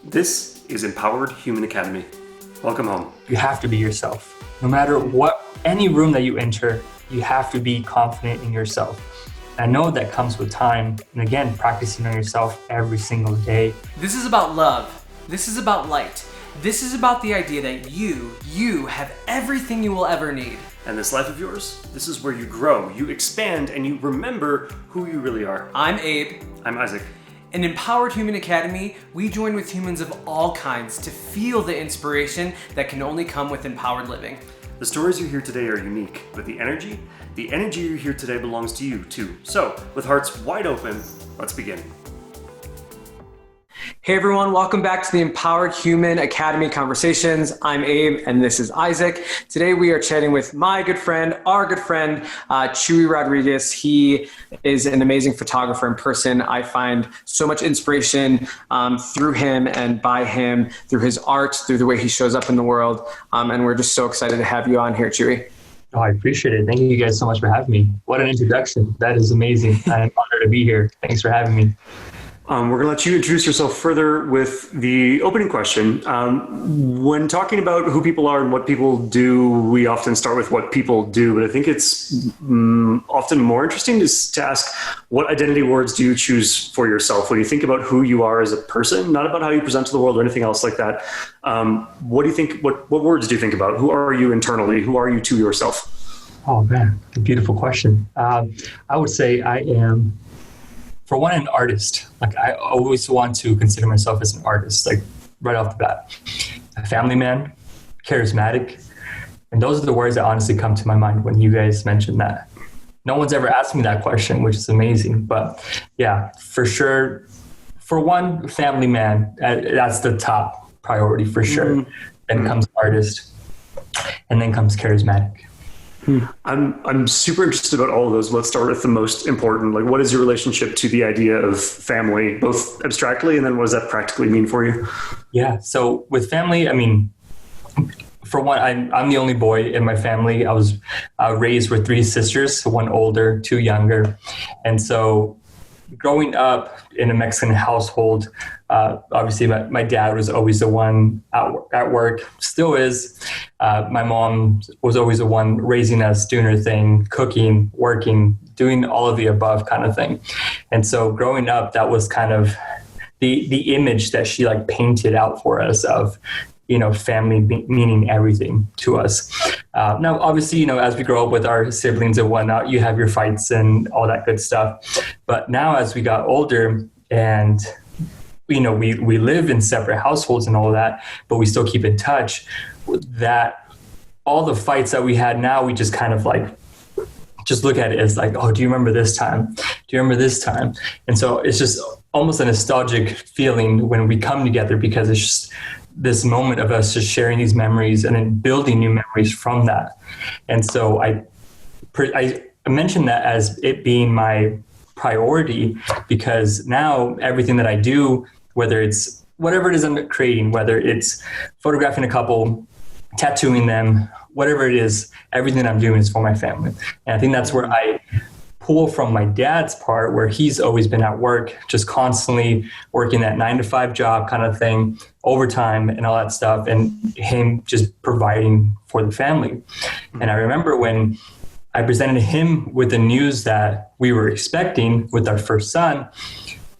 This is Empowered Human Academy. Welcome home. You have to be yourself. No matter any room that you enter, you have to be confident in yourself. I know that comes with time, and again, practicing on yourself every single day. This is about love. This is about light. This is about the idea that you have everything you will ever need. And this life of yours, this is where you grow, you expand, and you remember who you really are. I'm Abe. I'm Isaac. In Empowered Human Academy, we join with humans of all kinds to feel the inspiration that can only come with empowered living. The stories you hear today are unique, but the energy you hear today belongs to you too. So, with hearts wide open, let's begin. Hey everyone, welcome back to the Empowered Human Academy Conversations. I'm Abe and this is Isaac. Today we are chatting with our good friend, Chuy Rodriguez. He is an amazing photographer in person. I find so much inspiration through him and by him, through his art, through the way he shows up in the world. And we're just so excited to have you on here, Chuy. Oh, I appreciate it. Thank you guys so much for having me. What an introduction. That is amazing. I'm honored to be here. Thanks for having me. We're going to let you introduce yourself further with the opening question. When talking about who people are and what people do, we often start with what people do, but I think it's often more interesting to ask, what identity words do you choose for yourself? When you think about who you are as a person, not about how you present to the world or anything else like that, what do you think, what words do you think about? Who are you internally? Who are you to yourself? Oh man, a beautiful question. I would say I am, for one, an artist. Like, I always want to consider myself as an artist, like right off the bat. A family man, charismatic. And those are the words that honestly come to my mind when you guys mentioned that. No one's ever asked me that question, which is amazing. But yeah, for sure, for one, family man, that's the top priority for sure. Then comes artist, and then comes charismatic. I'm super interested about all of those. Let's start with the most important. Like, what is your relationship to the idea of family, both abstractly and then what does that practically mean for you? Yeah. So with family, I mean, for one, I'm the only boy in my family. I was raised with three sisters, one older, two younger. And so growing up in a Mexican household, obviously my dad was always the one at work, still is. My mom was always the one raising us, doing her thing, cooking, working, doing all of the above kind of thing. And so growing up, that was kind of the image that she like painted out for us of, family meaning everything to us. Now, obviously, as we grow up with our siblings and whatnot, you have your fights and all that good stuff. But now as we got older and, we live in separate households and all of that, but we still keep in touch, that all the fights that we had now, we just kind of like, just look at it as like, oh, do you remember this time? Do you remember this time? And so it's just almost a nostalgic feeling when we come together, because it's just this moment of us just sharing these memories and then building new memories from that. And so I mentioned that as it being my priority, because now everything that I do, whether it's whatever it is I'm creating, whether it's photographing a couple, tattooing them, whatever it is, everything that I'm doing is for my family. And I think that's where I pull from my dad's part, where he's always been at work, just constantly working that 9-to-5 job kind of thing, overtime and all that stuff, and him just providing for the family. And I remember when I presented him with the news that we were expecting with our first son,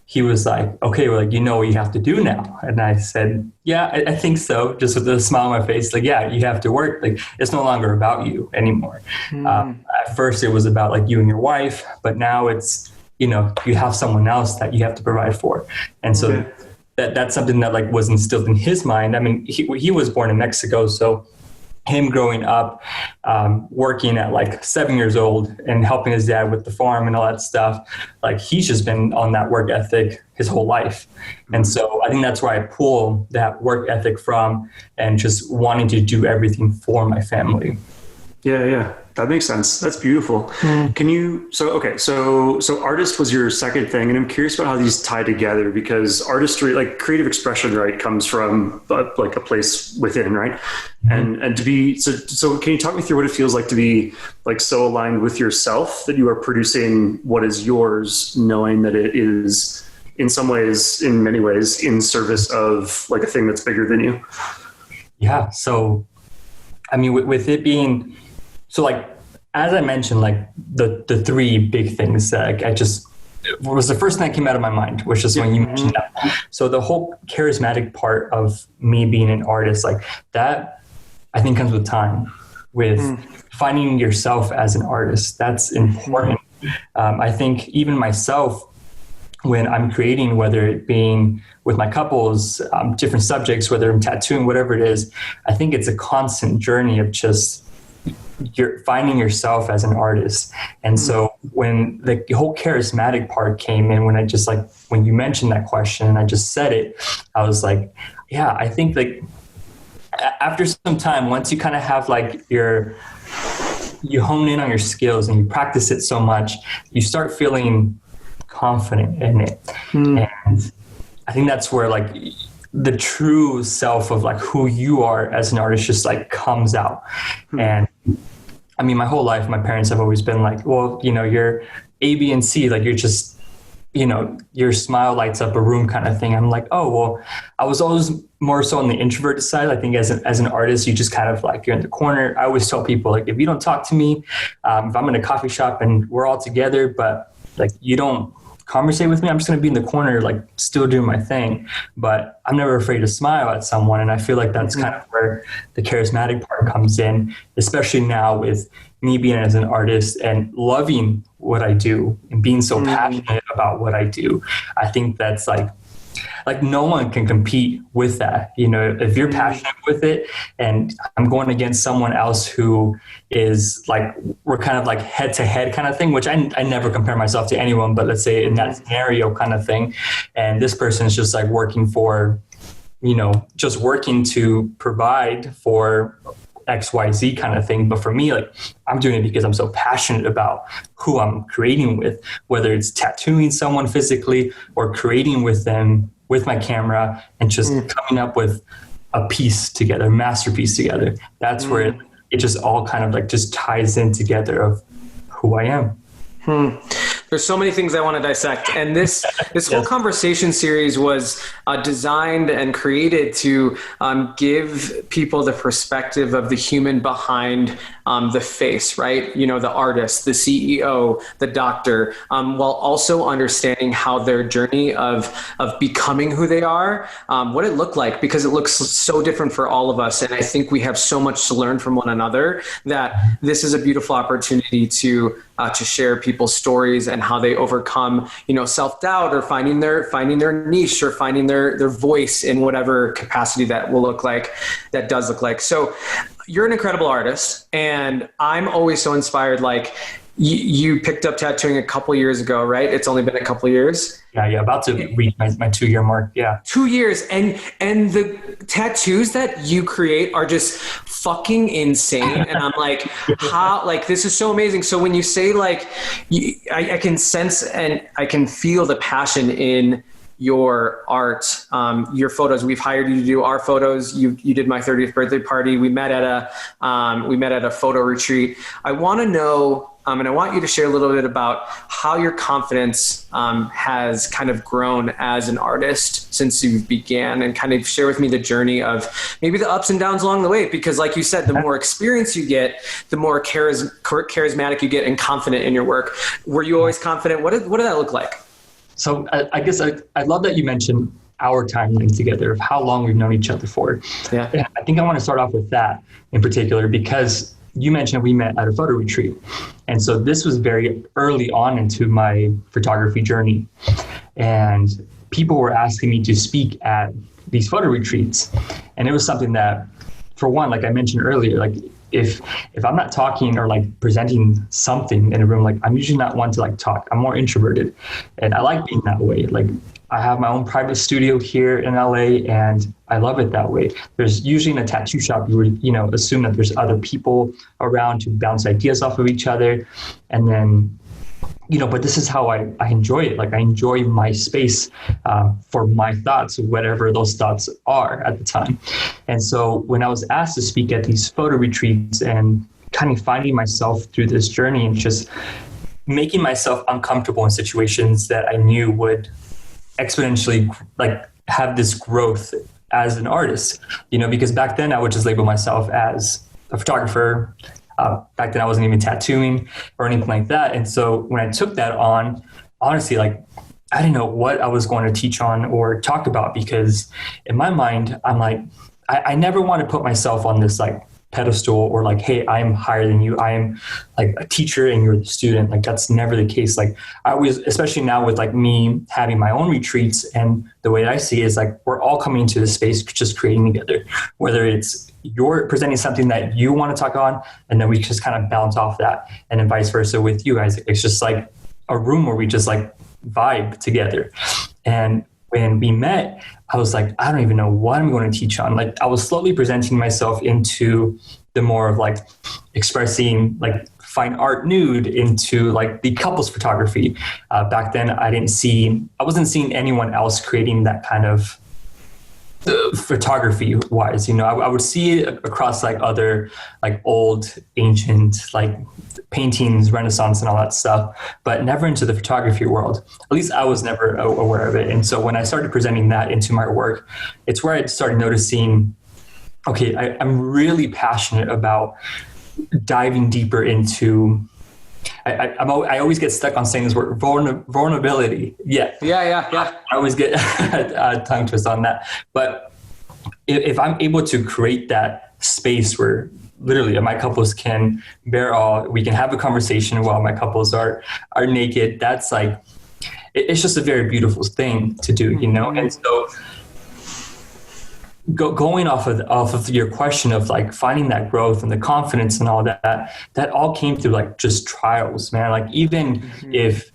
he was like, okay, well, you know what you have to do now. And I said, yeah, I think so. Just with a smile on my face, like, yeah, you have to work. Like, it's no longer about you anymore. At first it was about like you and your wife, but now it's, you have someone else that you have to provide for. And so that's something that like was instilled in his mind. I mean, he was born in Mexico, so him growing up, working at like 7 years old and helping his dad with the farm and all that stuff, like he's just been on that work ethic his whole life. And so I think that's where I pull that work ethic from, and just wanting to do everything for my family. Yeah. That makes sense. That's beautiful. Can you, so artist was your second thing, and I'm curious about how these tie together, because artistry, like creative expression, right, comes from like a place within, right? And to be, so can you talk me through what it feels like to be like so aligned with yourself that you are producing what is yours, knowing that it is in some ways, in many ways, in service of like a thing that's bigger than you? Yeah. So, I mean, with it being, so like, as I mentioned, like the three big things that I just, was the first thing that came out of my mind, which is when you mentioned that. So the whole charismatic part of me being an artist, like that, I think comes with time, with finding yourself as an artist. That's important. I think even myself, when I'm creating, whether it being with my couples, different subjects, whether I'm tattooing, whatever it is, I think it's a constant journey of just you're finding yourself as an artist. And so when the whole charismatic part came in, when I just like, when you mentioned that question and I just said it, I was like, yeah, I think like after some time, once you kind of have like you hone in on your skills and you practice it so much, you start feeling confident in it. And I think that's where like the true self of like who you are as an artist just like comes out. And I mean, my whole life, my parents have always been like, well, you know, you're A, B, and C, like you're just, you know, your smile lights up a room kind of thing. I'm like, oh, well, I was always more so on the introverted side. I think as an artist, you just kind of like, you're in the corner. I always tell people like, if you don't talk to me, if I'm in a coffee shop and we're all together, but like you don't conversate with me, I'm just going to be in the corner, like still doing my thing, but I'm never afraid to smile at someone. And I feel like that's kind of where the charismatic part comes in, especially now with me being as an artist and loving what I do and being so passionate about what I do. I think that's like no one can compete with that. You know, if you're passionate with it and I'm going against someone else who is like, we're kind of like head to head kind of thing, which I never compare myself to anyone, but let's say in that scenario kind of thing. And this person is just like working for, you know, just working to provide for XYZ kind of thing. But for me, like I'm doing it because I'm so passionate about who I'm creating with, whether it's tattooing someone physically or creating with them with my camera and just coming up with a piece together, masterpiece together. That's where it just all kind of like just ties in together of who I am. There's so many things I want to dissect. And this whole conversation series was designed and created to give people the perspective of the human behind the face, right? You know, the artist, the CEO, the doctor, while also understanding how their journey of becoming who they are, what it looked like, because it looks so different for all of us. And I think we have so much to learn from one another that this is a beautiful opportunity to share people's stories and how they overcome, you know, self-doubt or finding their niche or finding their voice in whatever capacity that does look like. So you're an incredible artist, and I'm always so inspired. Like you picked up tattooing a couple years ago, right? It's only been a couple years. Yeah, about to reach my 2-year mark. Yeah. 2 years. And the tattoos that you create are just fucking insane. And I'm like, how, like, this is so amazing. So when you say like, I can sense and I can feel the passion in your art, your photos. We've hired you to do our photos. You did my 30th birthday party. We met at a photo retreat. I want to know, and I want you to share a little bit about how your confidence has kind of grown as an artist since you began, and kind of share with me the journey of maybe the ups and downs along the way. Because like you said, the more experience you get, the more charismatic you get and confident in your work. Were you always confident? What did that look like? So I guess I love that you mentioned our timeline together of how long we've known each other for. Yeah. And I think I want to start off with that in particular, because you mentioned we met at a photo retreat. And so this was very early on into my photography journey. And people were asking me to speak at these photo retreats. And it was something that, for one, like I mentioned earlier, like if I'm not talking or like presenting something in a room, like I'm usually not one to like talk. I'm more introverted, and I like being that way. Like I have my own private studio here in LA, and I love it that way. There's usually in a tattoo shop, you would, you know, assume that there's other people around to bounce ideas off of each other. And then, you know, but this is how I enjoy it. Like I enjoy my space for my thoughts, whatever those thoughts are at the time. And so when I was asked to speak at these photo retreats and kind of finding myself through this journey and just making myself uncomfortable in situations that I knew would exponentially like have this growth as an artist, because back then I would just label myself as a photographer. Back then I wasn't even tattooing or anything like that. And so when I took that on, honestly, like I didn't know what I was going to teach on or talk about, because in my mind, I'm like, I never want to put myself on this like pedestal or like, hey, I'm higher than you. I am like a teacher and you're the student. Like that's never the case. Like I always, especially now with like me having my own retreats, and the way I see it is like, we're all coming into this space, just creating together, whether it's you're presenting something that you want to talk on, and then we just kind of bounce off that, and then vice versa with you guys. It's just like a room where we just like vibe together. And when we met, I was like, I don't even know what I'm going to teach on. Like I was slowly presenting myself into the more of like expressing like fine art nude, into like the couples photography. Back then I wasn't seeing anyone else creating that kind of photography wise. I would see it across like other like old ancient like paintings, Renaissance and all that stuff, but never into the photography world. At least I was never aware of it. And so when I started presenting that into my work, it's where I started noticing, okay, I'm really passionate about diving deeper into, I always get stuck on saying this word, vulnerability. Yeah. I always get a tongue twist on that. But if I'm able to create that space where literally my couples can bear all, we can have a conversation while my couples are naked, that's like, it's just a very beautiful thing to do, And so going off of your question of like finding that growth and the confidence and all that all came through like just trials, man. Like even if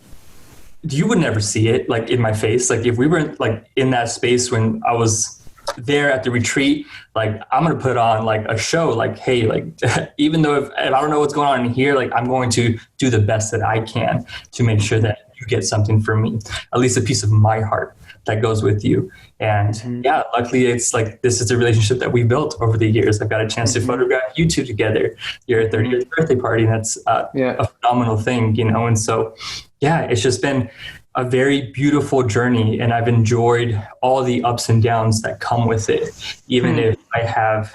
you would never see it like in my face, like if we were like in that space when I was there at the retreat, like I'm going to put on like a show, like, hey, like, even though if I don't know what's going on in here, like I'm going to do the best that I can to make sure that you get something from me, at least a piece of my heart that goes with you. And yeah, luckily it's like, this is a relationship that we built over the years. I've got a chance to photograph you two together, your 30th birthday party. And that's a phenomenal thing, And so, yeah, it's just been a very beautiful journey, and I've enjoyed all the ups and downs that come with it. Even if I have,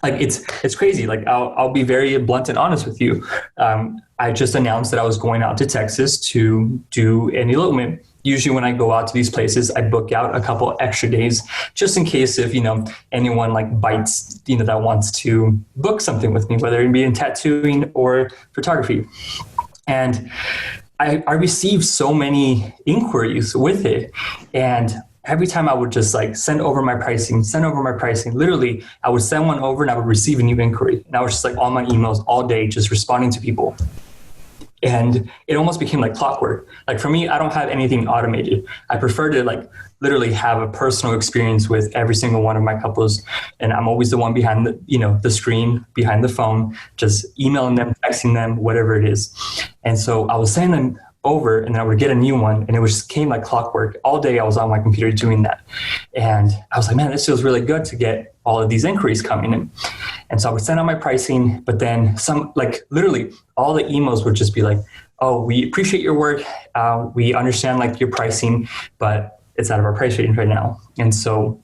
like, it's crazy. Like I'll be very blunt and honest with you. I just announced that I was going out to Texas to do an elopement. Usually when I go out to these places, I book out a couple extra days just in case if, anyone like bites, that wants to book something with me, whether it be in tattooing or photography. And I received so many inquiries with it. And every time I would just like send over my pricing, literally I would send one over and I would receive a new inquiry. And I was just like on my emails all day, just responding to people. And it almost became like clockwork. Like for me, I don't have anything automated. I prefer to like literally have a personal experience with every single one of my couples. And I'm always the one behind the screen, behind the phone, just emailing them, texting them, whatever it is. And so I was sending them over and then I would get a new one, and it just came like clockwork. All day I was on my computer doing that. And I was like, man, this feels really good to get all of these inquiries coming in. And so I would send out my pricing, but then some, like literally all the emails would just be like, oh, we appreciate your work. We understand like your pricing, but it's out of our price range right now. And so,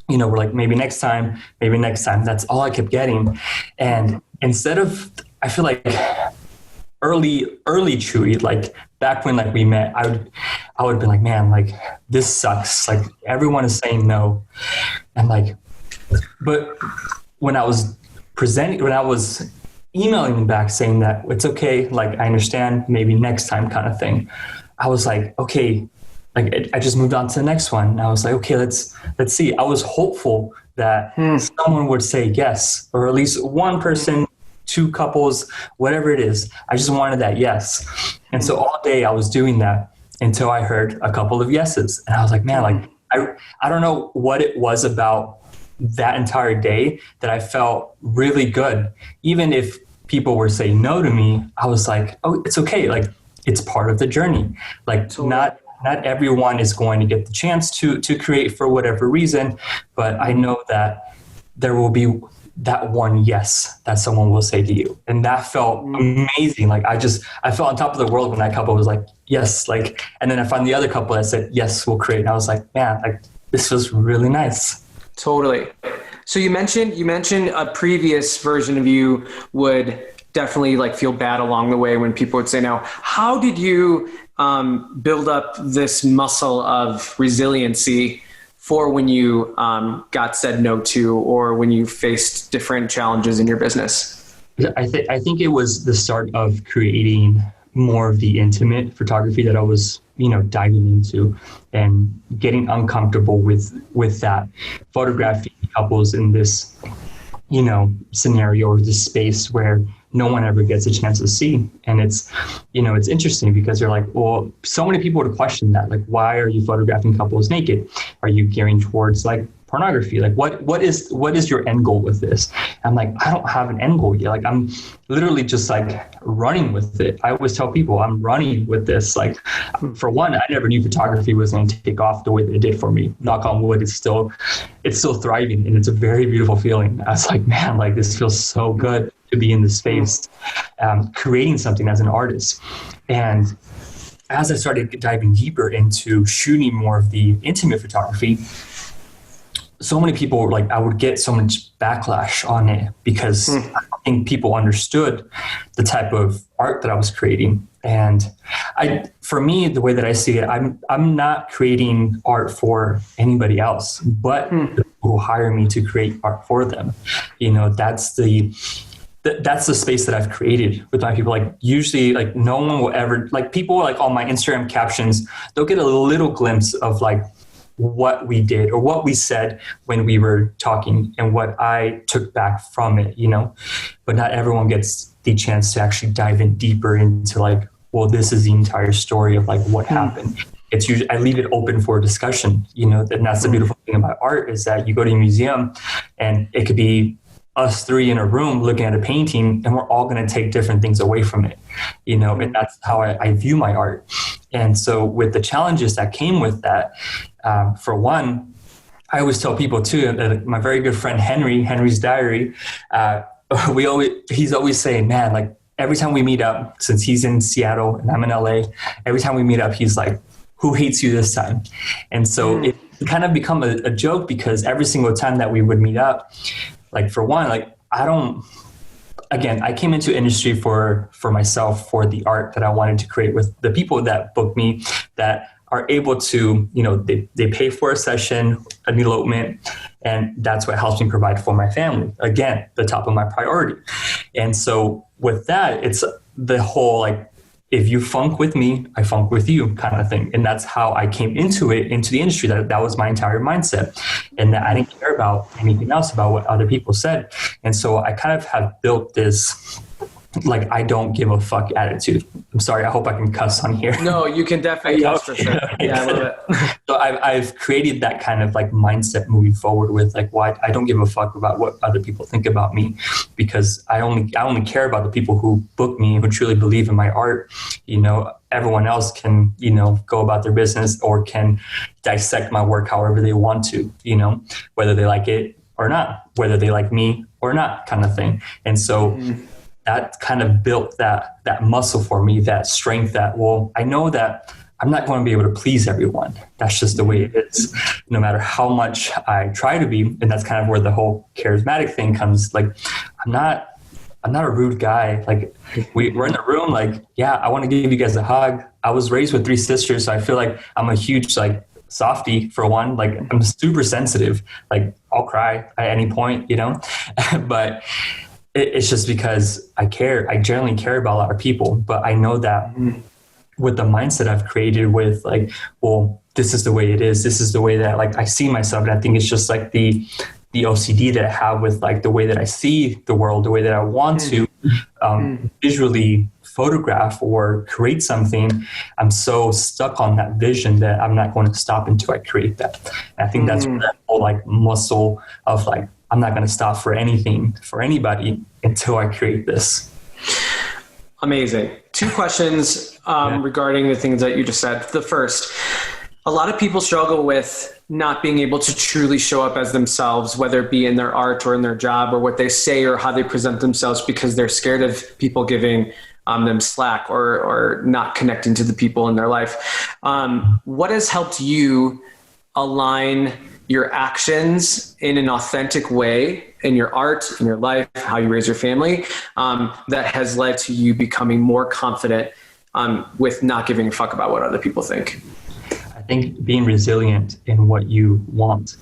we're like, maybe next time. That's all I kept getting. And instead of, I feel like early Chuy, like back when like we met, I would be like, man, like this sucks. Like everyone is saying no. And like, but when I was emailing them back saying that it's okay, like I understand, maybe next time kind of thing, I was like, okay, like I just moved on to the next one. And I was like, okay, let's see. I was hopeful that someone would say yes, or at least one person, two couples, whatever it is. I just wanted that yes. And so all day I was doing that until I heard a couple of yeses. And I was like, man, like I don't know what it was about that entire day that I felt really good. Even if people were saying no to me, I was like, oh, it's okay. Like it's part of the journey. Like totally. Not everyone is going to get the chance to create for whatever reason, but I know that there will be that one yes that someone will say to you. And that felt amazing. Like I felt on top of the world when that couple was like, yes. Like, and then I found the other couple that said, yes, we'll create. And I was like, man, like this feels really nice. Totally. So you mentioned a previous version of you would definitely like feel bad along the way when people would say no. How did you build up this muscle of resiliency for when you got said no to, or when you faced different challenges in your business? I think it was the start of creating more of the intimate photography that I was, diving into, and getting uncomfortable with that, photographing couples in this, scenario or this space where no one ever gets a chance to see. And it's interesting because you're like, well, so many people would question that. Like, why are you photographing couples naked? Are you gearing towards like pornography? Like what is your end goal with this? I'm like, I don't have an end goal yet. Like I'm literally just like running with it. I always tell people I'm running with this. Like for one, I never knew photography was going to take off the way that it did for me. Knock on wood, it's still thriving, and it's a very beautiful feeling. I was like, man, like this feels so good to be in this space, creating something as an artist. And as I started diving deeper into shooting more of the intimate photography, so many people were like, I would get so much backlash on it because I don't think people understood the type of art that I was creating. And for me, the way that I see it, I'm not creating art for anybody else, but the people who hire me to create art for them. That's the space that I've created with my people. Like usually like no one will ever, like people like on my Instagram captions, they'll get a little glimpse of like what we did or what we said when we were talking and what I took back from it, but not everyone gets the chance to actually dive in deeper into like, well, this is the entire story of like what happened. It's usually, I leave it open for discussion, and that's the beautiful thing about art is that you go to a museum and it could be us three in a room looking at a painting and we're all going to take different things away from it, and that's how I view my art. And so with the challenges that came with that, for one, I always tell people too, my very good friend, Henry's Diary, he's always saying, man, like every time we meet up, since he's in Seattle and I'm in LA, every time we meet up, he's like, who hates you this time? And so it kind of become a joke because every single time that we would meet up, like for one, like I came into industry for myself, for the art that I wanted to create with the people that book me, that are able to, they pay for a session, an elopement, and that's what helps me provide for my family. Again, the top of my priority. And so with that, it's the whole, like, if you funk with me, I funk with you kind of thing. And that's how I came into the industry. That was my entire mindset. And that I didn't care about anything else about what other people said. And so I kind of have built this, like, I don't give a fuck attitude. I'm sorry, I hope I can cuss on here. No, you can definitely cuss for sure. Yeah, I love it. So I've created that kind of like mindset moving forward with like, why I don't give a fuck about what other people think about me, because I only care about the people who book me, who truly believe in my art. Everyone else can, go about their business or can dissect my work however they want to, whether they like it or not, whether they like me or not, kind of thing. And so that kind of built that muscle for me, that strength that, well, I know that I'm not going to be able to please everyone. That's just the way it is, no matter how much I try to be. And that's kind of where the whole charismatic thing comes. Like, I'm not a rude guy. Like we're in the room, like, yeah, I want to give you guys a hug. I was raised with 3 sisters. So I feel like I'm a huge, like, softie for one. Like I'm super sensitive. Like I'll cry at any point, but it's just because I care. I generally care about a lot of people, but I know that with the mindset I've created with like, well, this is the way it is. This is the way that like I see myself. And I think it's just like the OCD that I have with like the way that I see the world, the way that I want to visually photograph or create something. I'm so stuck on that vision that I'm not going to stop until I create that. And I think that's where that whole like muscle of like, I'm not going to stop for anything, for anybody until I create this. Amazing. 2 questions regarding the things that you just said. The first, A lot of people struggle with not being able to truly show up as themselves, whether it be in their art or in their job or what they say or how they present themselves, because they're scared of people giving them slack or not connecting to the people in their life. What has helped you align your actions in an authentic way in your art, in your life, how you raise your family, that has led to you becoming more confident with not giving a fuck about what other people think? I think being resilient in what you want.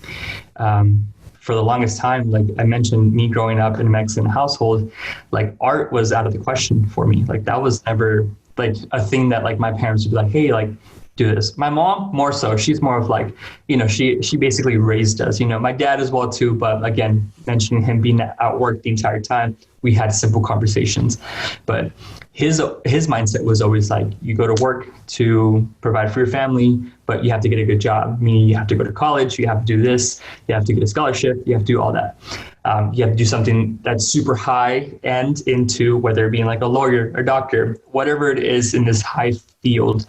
For the longest time, like I mentioned, me growing up in a Mexican household, like art was out of the question for me. Like that was never like a thing that like my parents would be like, hey, like do this. My mom, more so, she's more of like, you know, she basically raised us, you know, my dad as well too. But again, mentioning him being at work the entire time, we had simple conversations. But his mindset was always like, you go to work to provide for your family, but you have to get a good job. Meaning you have to go to college, you have to do this, you have to get a scholarship, you have to do all that. You have to do something that's super high end into whether it being like a lawyer or doctor, whatever it is in this high field,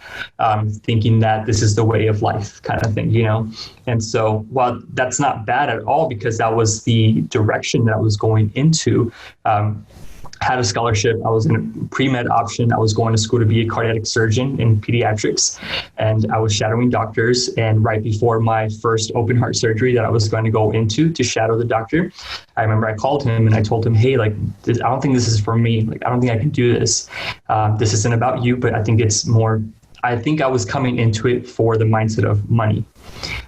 thinking that this is the way of life kind of thing, you know? And so while that's not bad at all, because that was the direction that I was going into, had a scholarship. I was in a pre-med option. I was going to school to be a cardiac surgeon in pediatrics, and I was shadowing doctors. And right before my first open heart surgery that I was going to go into to shadow the doctor, I remember I called him and I told him, hey, like, I don't think this is for me. Like, I don't think I can do this. This isn't about you, but I think it's more, I think I was coming into it for the mindset of money.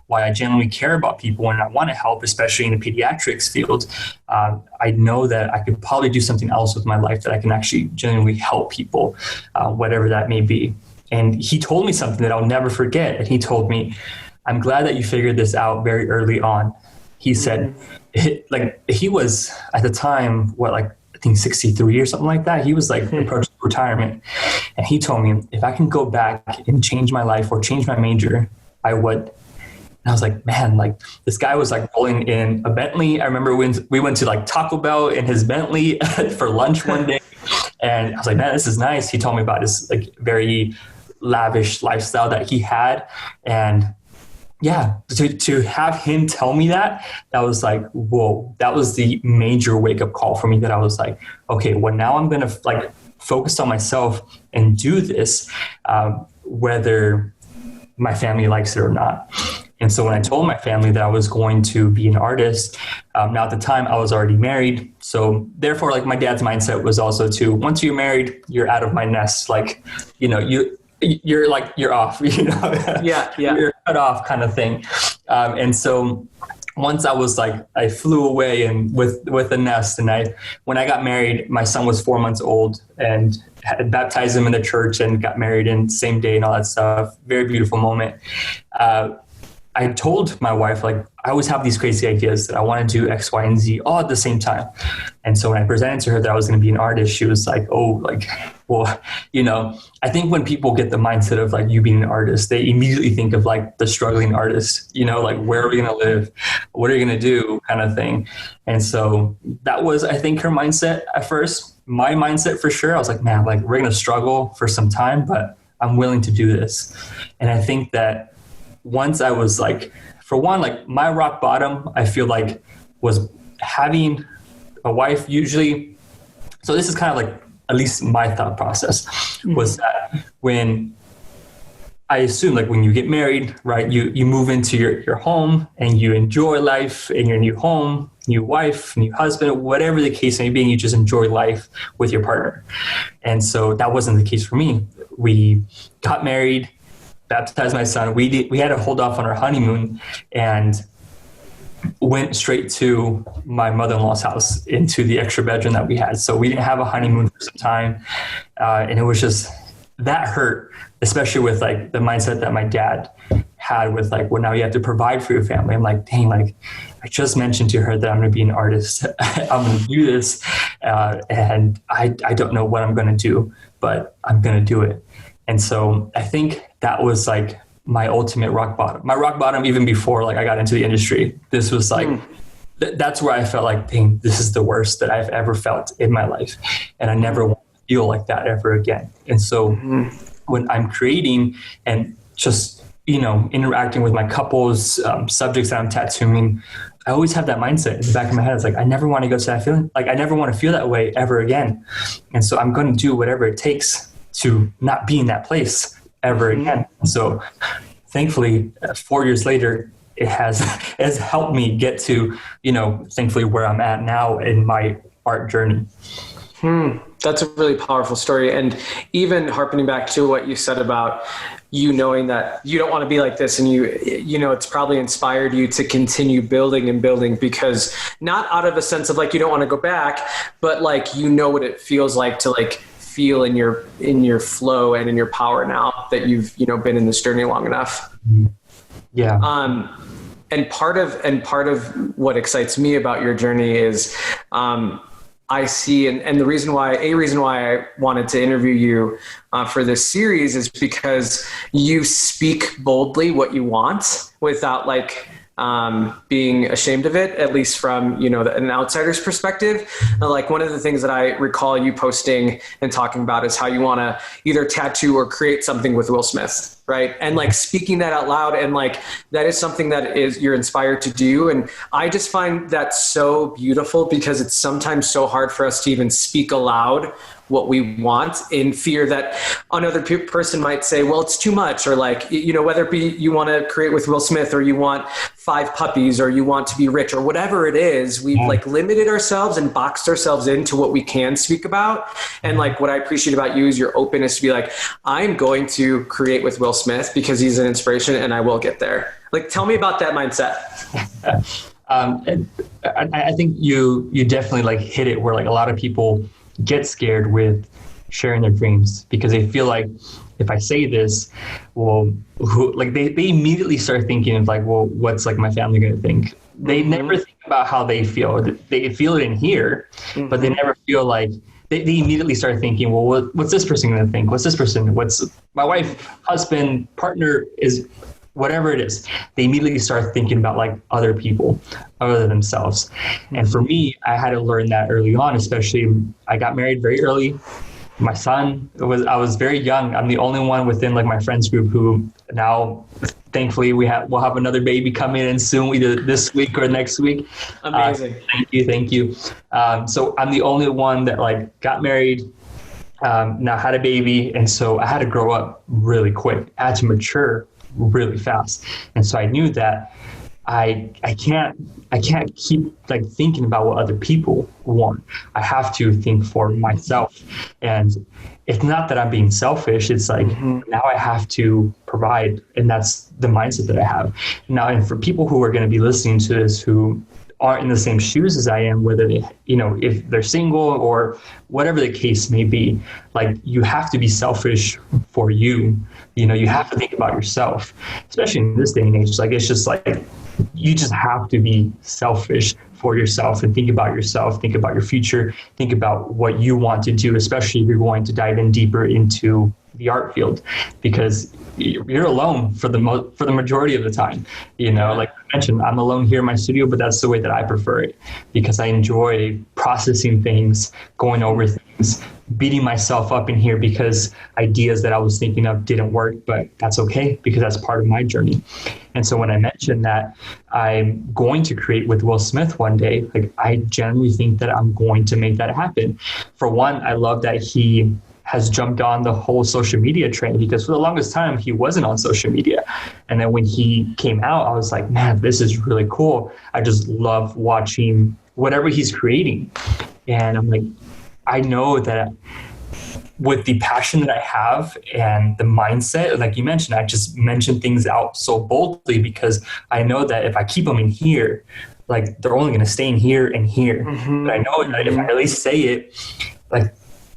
Why I genuinely care about people and I want to help, especially in the pediatrics field, I know that I could probably do something else with my life that I can actually genuinely help people, whatever that may be. And he told me something that I'll never forget. And he told me, I'm glad that you figured this out very early on. He said, like, he was at the time, I think 63 or something like that. He was like approaching retirement. And he told me, if I can go back and change my life or change my major, I would. And I was like, man, like this guy was like rolling in a Bentley. I remember when we went to like Taco Bell in his Bentley for lunch one day. And I was like, man, this is nice. He told me about his like very lavish lifestyle that he had. And yeah, to have him tell me that was like, whoa, that was the major wake up call for me, that I was like, okay, well, now I'm going to like focus on myself and do this, whether my family likes it or not. And so when I told my family that I was going to be an artist, now at the time I was already married. So therefore, like my dad's mindset was also to, once you're married, you're out of my nest. Like, you know, you're off, you know, yeah. You're cut off kind of thing. And so once I was like, I flew away and with the nest, and when I got married, my son was 4 months old, and had baptized him in the church and got married in the same day and all that stuff. Very beautiful moment. I told my wife, like, I always have these crazy ideas that I want to do X, Y, and Z all at the same time. And so when I presented to her that I was going to be an artist, she was like, oh, like, well, you know, I think when people get the mindset of like you being an artist, they immediately think of like the struggling artist, you know, like, where are we going to live? What are you going to do kind of thing? And so that was, I think, her mindset at first. My mindset for sure, I was like, man, like, we're going to struggle for some time, but I'm willing to do this. And I think that once I was like, for one, like my rock bottom, I feel like was having a wife usually. So this is kind of like, at least my thought process was that when I assume like when you get married, right, you move into your home and you enjoy life in your new home, new wife, new husband, whatever the case may be, and you just enjoy life with your partner. And so that wasn't the case for me. We got married, baptized my son. We had to hold off on our honeymoon and went straight to my mother-in-law's house into the extra bedroom that we had. So we didn't have a honeymoon for some time. And it was just, that hurt, especially with like the mindset that my dad had with like, well, now you have to provide for your family. I'm like, dang, like I just mentioned to her that I'm going to be an artist. I'm going to do this. And I don't know what I'm going to do, but I'm going to do it. And so I think that was like my ultimate rock bottom. My rock bottom, even before like I got into the industry, this was like, that's where I felt like, dang, this is the worst that I've ever felt in my life. And I never want to feel like that ever again. And so when I'm creating and just, interacting with my couples, subjects that I'm tattooing, I always have that mindset in the back of my head. It's like, I never want to go to that feeling. Like, I never want to feel that way ever again. And so I'm going to do whatever it takes to not be in that place ever again. So thankfully, 4 years later, it has helped me get to, thankfully where I'm at now in my art journey. That's a really powerful story. And even harkening back to what you said about you knowing that you don't want to be like this, and it's probably inspired you to continue building and building, because not out of a sense of like, you don't want to go back, but like, what it feels like to like feel in your flow and in your power now that you've, been in this journey long enough. Yeah. And part of what excites me about your journey is, I see, and the reason why I wanted to interview you for this series is because you speak boldly what you want without like being ashamed of it, at least from, an outsider's perspective. Like, one of the things that I recall you posting and talking about is how you want to either tattoo or create something with Will Smith. Right. And like speaking that out loud, and like, that is something that you're inspired to do. And I just find that so beautiful, because it's sometimes so hard for us to even speak aloud what we want, in fear that another person might say, well, it's too much, or like, whether it be you want to create with Will Smith, or you want 5 puppies, or you want to be rich, or whatever it is, we've like limited ourselves and boxed ourselves into what we can speak about. And like, what I appreciate about you is your openness to be like, I'm going to create with Will Smith because he's an inspiration, and I will get there. Like, tell me about that mindset. I think you definitely like hit it where like a lot of people get scared with sharing their dreams, because they feel like, if I say this, well, they immediately start thinking of like, well, what's like my family going to think? They never think about how they feel. They feel it in here, but they never feel like, they immediately start thinking, well, what's this person going to think? What's this person? What's my wife, husband, partner, is whatever it is. They immediately start thinking about like other people other than themselves. And for me, I had to learn that early on, especially I got married very early. My son I was very young. I'm the only one within like my friends group who now, thankfully, we'll have another baby coming in soon, either this week or next week. Amazing. Thank you. So I'm the only one that like got married, now had a baby. And so I had to grow up really quick. I had to mature really fast. And so I knew that I can't keep like thinking about what other people want. I have to think for myself. And it's not that I'm being selfish. It's like, now I have to provide. And that's the mindset that I have now. And for people who are going to be listening to this, who aren't in the same shoes as I am, whether they, if they're single or whatever the case may be, like, you have to be selfish for you. You have to think about yourself, especially in this day and age. Like, it's just like, you just have to be selfish for yourself and think about yourself, think about your future, think about what you want to do, especially if you're going to dive in deeper into the art field, because you're alone for the majority of the time. Like I mentioned, I'm alone here in my studio, but that's the way that I prefer it, because I enjoy processing things, going over things, beating myself up in here because ideas that I was thinking of didn't work, but that's okay, because that's part of my journey. And so when I mentioned that I'm going to create with Will Smith one day, like, I genuinely think that I'm going to make that happen. For one, I love that he has jumped on the whole social media train, because for the longest time he wasn't on social media. And then when he came out, I was like, man, this is really cool. I just love watching whatever he's creating. And I'm like, I know that with the passion that I have and the mindset, like you mentioned, I just mention things out so boldly because I know that if I keep them in here, like, they're only going to stay in here and here. But I know that if I at least say it, like,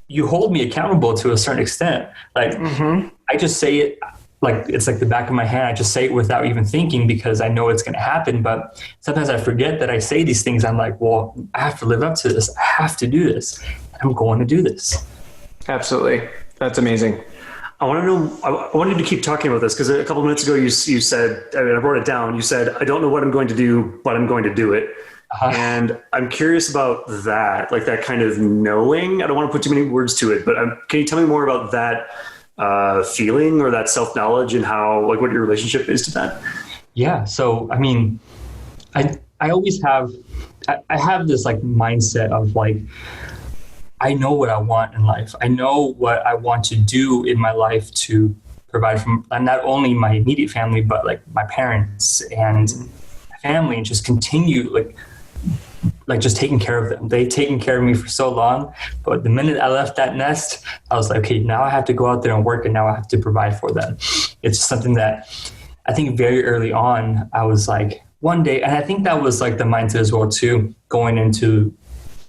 you hold me accountable to a certain extent. Like, I just say it like it's like the back of my hand. I just say it without even thinking, because I know it's going to happen. But sometimes I forget that I say these things. I'm like, well, I have to live up to this. I have to do this. I'm going to do this. Absolutely. That's amazing. I want to know, I wanted to keep talking about this, because a couple of minutes ago you said, I wrote it down. You said, I don't know what I'm going to do, but I'm going to do it. And I'm curious about that, like that kind of knowing. I don't want to put too many words to it, but can you tell me more about that feeling or that self-knowledge and how, like, what your relationship is to that? Yeah. So, I mean, I always have, I have this like mindset of like, I know what I want in life. I know what I want to do in my life to provide for not only my immediate family, but like my parents and my family, and just continue like just taking care of them. They've taken care of me for so long, but the minute I left that nest, I was like, okay, now I have to go out there and work, and now I have to provide for them. It's something that I think very early on, I was like, one day, and I think that was like the mindset as well too, going into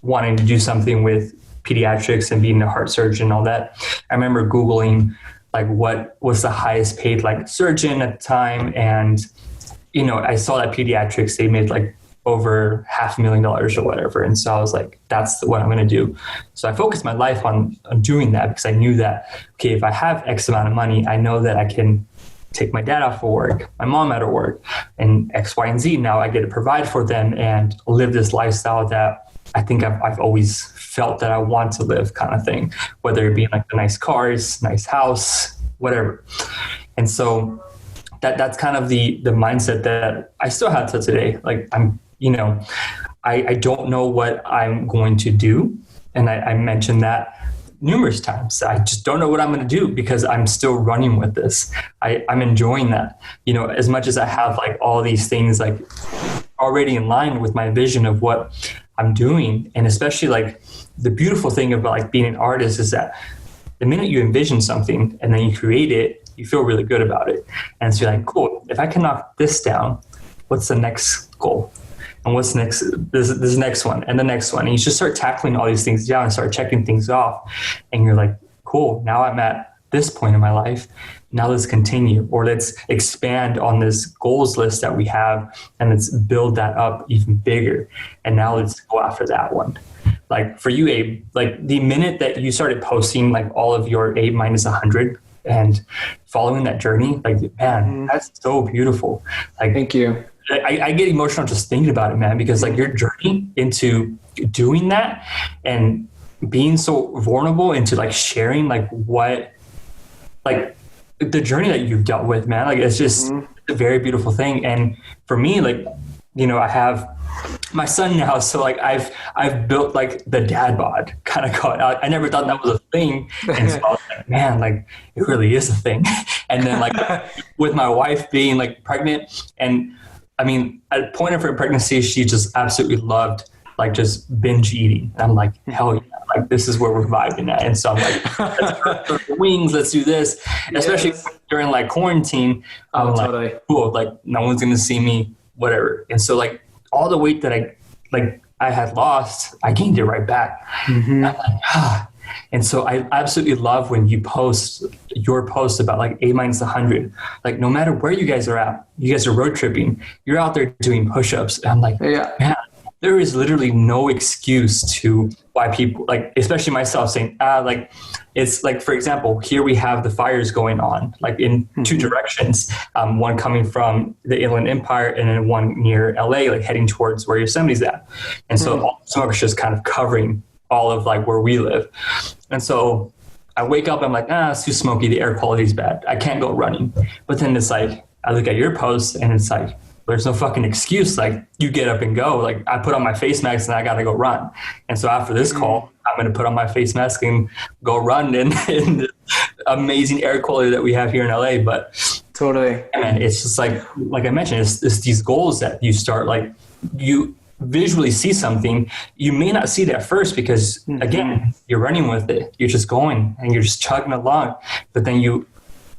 wanting to do something with pediatrics and being a heart surgeon and all that. I remember Googling like what was the highest paid like surgeon at the time. And, you know, I saw that pediatrics, they made like over $500,000 or whatever. And so I was like, that's what I'm going to do. So I focused my life on doing that, because I knew that, okay, if I have X amount of money, I know that I can take my dad out for work, my mom out of work, and X, Y, and Z. Now I get to provide for them and live this lifestyle that I think I've always felt that I want to live, kind of thing, whether it be like the nice cars, nice house, whatever. And so that's kind of the mindset that I still have to today. Like I'm, you know, I don't know what I'm going to do. And I mentioned that numerous times. I just don't know what I'm going to do, because I'm still running with this. I'm enjoying that, you know, as much as I have like all these things like already in line with my vision of what I'm doing. And especially like the beautiful thing about like being an artist is that the minute you envision something and then you create it, you feel really good about it. And so you're like, cool, if I can knock this down, what's the next goal? And what's next? This next one and the next one. And you just start tackling all these things down and start checking things off. And you're like, cool, now I'm at this point in my life. Now let's continue, or let's expand on this goals list that we have, and let's build that up even bigger. And now let's go after that one. Like for you, Abe, like the minute that you started posting like all of your A minus 100 and following that journey, like, man, that's so beautiful. Like, thank you. I get emotional just thinking about it, man, because like your journey into doing that and being so vulnerable into like sharing like what, like the journey that you've dealt with, man, like it's just a very beautiful thing. And for me, like, you know, I have my son now, so like I've built like the dad bod kind of called. I never thought that was a thing, and so I was like, man, like it really is a thing. And then like with my wife being like pregnant, and I mean, at the point of her pregnancy, she just absolutely loved like just binge eating. And I'm like, hell yeah, like this is where we're vibing at. And so I'm like, let's go for the wings, let's do this. Yes. Especially during like quarantine, I'm totally. Like, cool, like no one's gonna see me, whatever. And so like all the weight that I had lost, I gained it right back. Mm-hmm. I'm like, ah. And so I absolutely love when you post your post about like A minus 100, like no matter where you guys are at, you guys are road tripping, you're out there doing push-ups. And I'm like, yeah, man, there is literally no excuse to why people, like, especially myself saying, like, it's like, for example, here we have the fires going on, like in two directions, one coming from the Inland Empire and then one near LA, like heading towards where Yosemite's at. And so all the smoke is just kind of covering all of like where we live. And so I wake up, I'm like, it's too smoky, the air quality is bad, I can't go running. But then it's like, I look at your post and it's like, there's no fucking excuse. Like you get up and go. Like I put on my face mask and I got to go run. And so after this call, I'm going to put on my face mask and go run in the amazing air quality that we have here in LA. But totally, and it's just like I mentioned, it's these goals that you start, like you visually see something. You may not see it at first because again, you're running with it. You're just going and you're just chugging along. But then you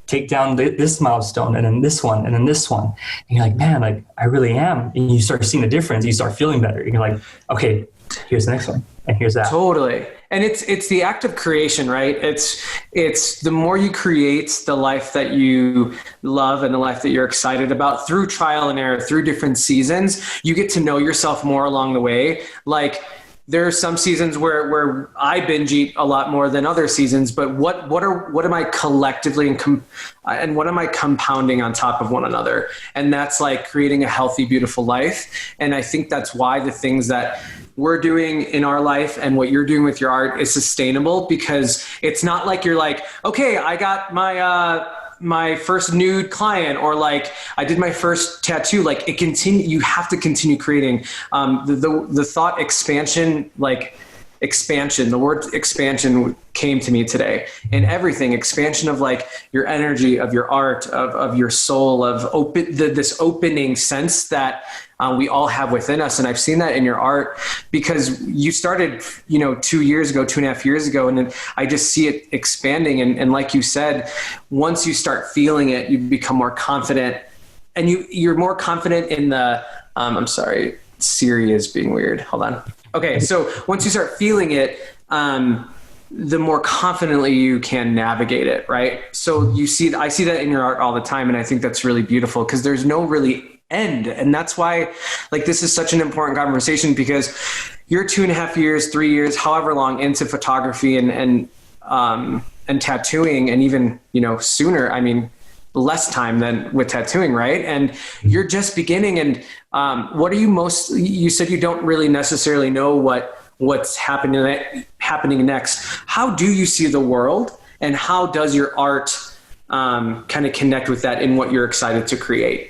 take down this milestone and then this one and then this one. And you're like, man, like I really am. And you start seeing the difference. You start feeling better. You're like, okay, here's the next one. And here's that. Totally. And it's the act of creation, right? It's the more you create the life that you love and the life that you're excited about through trial and error, through different seasons, you get to know yourself more along the way. Like, there are some seasons where I binge eat a lot more than other seasons, but what am I collectively and what am I compounding on top of one another? And that's like creating a healthy, beautiful life. And I think that's why the things that we're doing in our life and what you're doing with your art is sustainable, because it's not like you're like, okay, I got my first nude client, or like I did my first tattoo. Like it continue, you have to continue creating. The thought expansion, like expansion, the word expansion came to me today in everything. Expansion of like your energy, of your art, of your soul, of this opening sense that we all have within us. And I've seen that in your art, because you started, 2.5 years ago. And then I just see it expanding. And like you said, once you start feeling it, you become more confident, and you're more confident in the, I'm sorry, Siri is being weird. Hold on. Okay. So once you start feeling it, the more confidently you can navigate it. Right. So I see that in your art all the time. And I think that's really beautiful, because there's no really end. And that's why, like, this is such an important conversation, because you're 2.5 years, 3 years, however long into photography and tattooing, and even, sooner, I mean, less time than with tattooing. Right. And you're just beginning. And what are you said you don't really necessarily know what's happening next. How do you see the world, and how does your art kind of connect with that in what you're excited to create?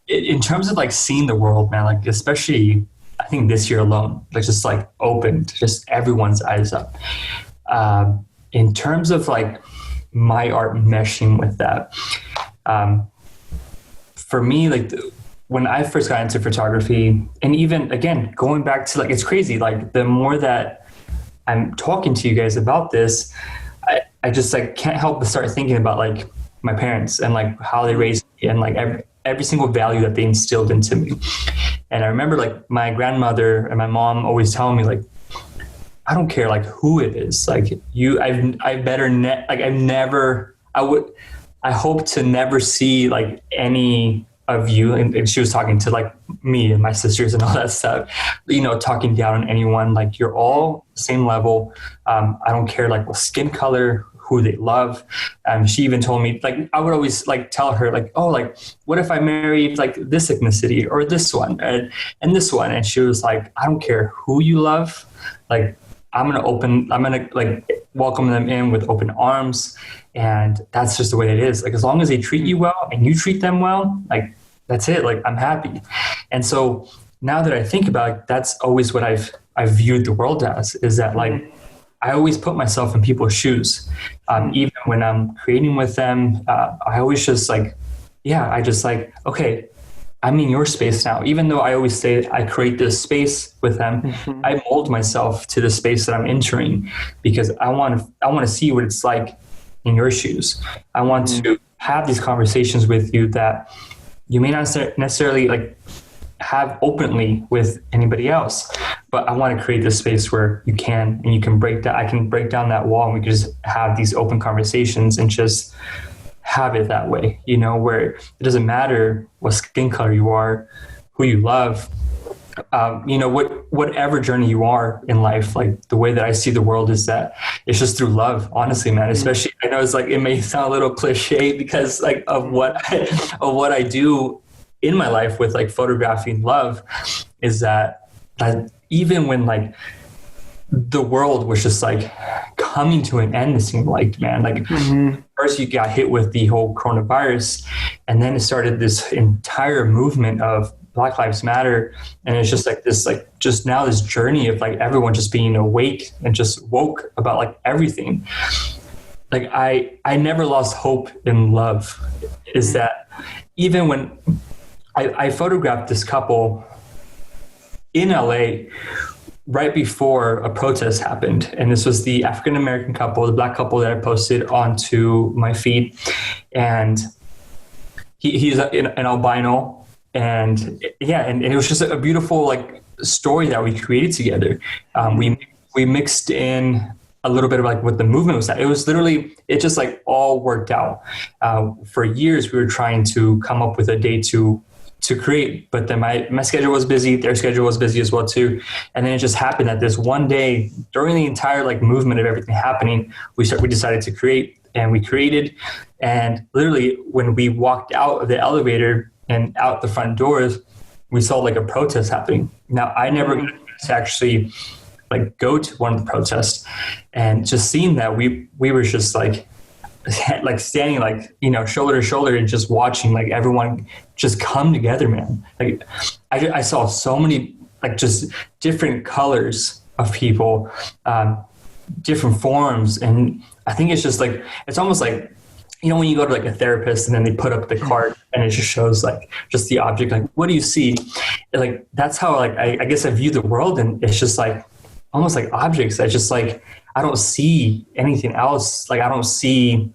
In terms of like seeing the world, man, like especially I think this year alone, like just like opened just everyone's eyes up. In terms of like my art meshing with that, for me, like when I first got into photography, and even again, going back to like, it's crazy. Like the more that I'm talking to you guys about this, I just like can't help but start thinking about like my parents and like how they raised me, and like every single value that they instilled into me. And I remember like my grandmother and my mom always telling me like, I don't care like who it is. Like I hope to never see like any of you. And she was talking to like me and my sisters and all that stuff, talking down on anyone. Like you're all the same level. I don't care like what skin color, who they love. She even told me like, I would always like tell her like, oh, like what if I married like this ethnicity or this one and this one? And she was like, I don't care who you love. Like, I'm going to like welcome them in with open arms. And that's just the way it is. Like, as long as they treat you well and you treat them well, like that's it. Like I'm happy. And so now that I think about it, that's always what I've viewed the world as, is that like, I always put myself in people's shoes. Even when I'm creating with them, I always just like, I just like, okay, I'm in your space now. Even though I always say I create this space with them, I mold myself to the space that I'm entering, because I want to see what it's like in your shoes. I want to have these conversations with you that you may not necessarily like have openly with anybody else, but I want to create this space where you can, and you can I can break down that wall, and we can just have these open conversations and just have it that way, where it doesn't matter what skin color you are, who you love, whatever journey you are in life. Like the way that I see the world is that it's just through love, honestly, man. Especially, I know it's like, it may sound a little cliche because like of what I do in my life with like photography and love, is that even when like the world was just like coming to an end, it seemed like, man, like first you got hit with the whole coronavirus, and then it started this entire movement of Black Lives Matter. And it's just like this, like just now this journey of like everyone just being awake and just woke about like everything. Like I never lost hope in love, is that even when I photographed this couple in LA right before a protest happened. And this was the African-American couple, the Black couple that I posted onto my feed. And he's an albino. And and it was just a beautiful like story that we created together. We mixed in a little bit of like what the movement was at. It was literally, it just like all worked out. For years, we were trying to come up with a day to create, but then my schedule was busy, their schedule was busy as well too. And then it just happened that this one day during the entire like movement of everything happening, we decided to create, and we created. And literally when we walked out of the elevator and out the front doors, we saw like a protest happening. Now, I never got to actually like go to one of the protests, and just seeing that, we were just like standing like, you know, shoulder to shoulder and just watching like everyone just come together, man. Like I saw so many like just different colors of people, different forms. And I think it's just like, it's almost like, you know, when you go to like a therapist and then they put up the card and it just shows like just the object, like, what do you see? And, like, that's how like, I guess I view the world, and it's just like, almost like objects. I just like, I don't see anything else. Like I don't see,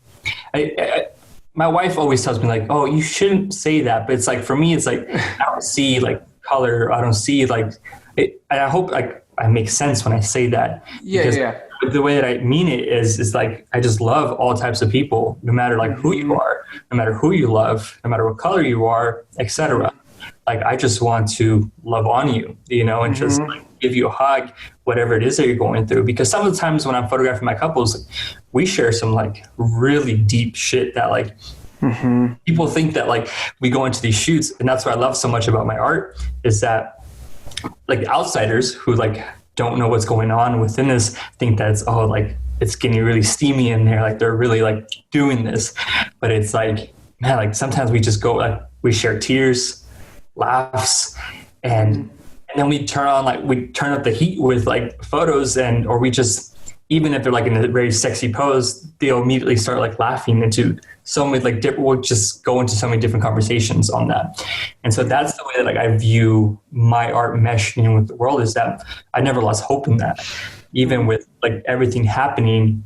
my wife always tells me like, oh, you shouldn't say that. But it's like, for me, it's like, I don't see like color. I don't see like it. And I hope like I make sense when I say that. Yeah. The way that I mean it is like, I just love all types of people, no matter like who you are, no matter who you love, no matter what color you are, etc. Like, I just want to love on you, you know, and just like give you a hug, whatever it is that you're going through. Because some of the times when I'm photographing my couples, we share some like really deep shit that like people think that like we go into these shoots. And that's what I love so much about my art, is that like outsiders who like don't know what's going on within this think that it's, oh, like it's getting really steamy in there, like they're really like doing this. But it's like, man, like sometimes we just go, like we share tears, laughs, and then we turn up the heat with like photos, and or we just, even if they're like in a very sexy pose, they'll immediately start like laughing into so many like different, we'll just go into so many different conversations on that. And so that's the way that like I view my art meshing with the world, is that I never lost hope in that. Even with like everything happening,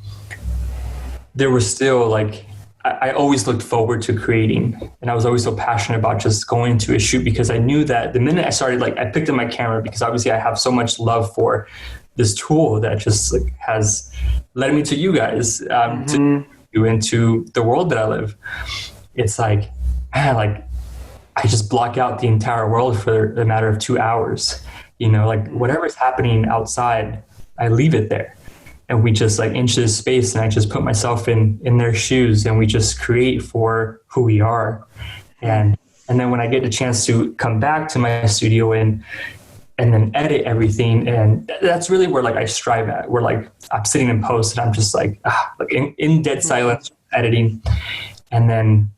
there was still like, I always looked forward to creating, and I was always so passionate about just going to a shoot, because I knew that the minute I started, like I picked up my camera, because obviously I have so much love for this tool that just like has led me to you guys, to into the world that I live. It's like, man, like I just block out the entire world for a matter of 2 hours, you know, like whatever's happening outside, I leave it there. And we just like inch this space, and I just put myself in their shoes, and we just create for who we are. And then when I get a chance to come back to my studio and then edit everything, and that's really where like I strive at, where like I'm sitting in post and I'm just like in dead silence editing, and then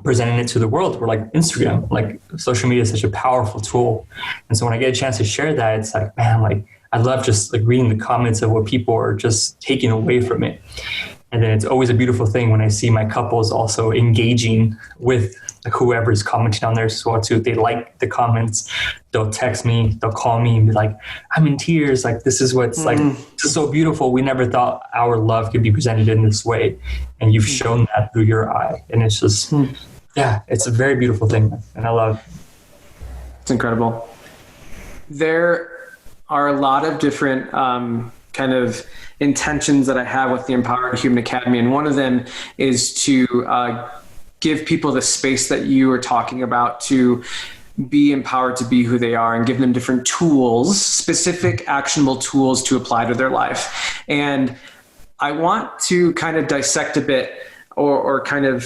presenting it to the world. Where like Instagram, like social media is such a powerful tool. And so when I get a chance to share that, it's like, man, like I love just like reading the comments of what people are just taking away from it. And then it's always a beautiful thing when I see my couples also engaging with like whoever's commenting on there as well too. They like the comments, they'll text me, they'll call me and be like, I'm in tears. Like, this is what's like, this is so beautiful. We never thought our love could be presented in this way. And you've shown that through your eye. And it's just, yeah, it's a very beautiful thing. And I love it. It's incredible. There are a lot of different kind of intentions that I have with the Empowered Human Academy. And one of them is to give people the space that you are talking about to be empowered to be who they are, and give them different tools, specific actionable tools to apply to their life. And I want to kind of dissect a bit, or kind of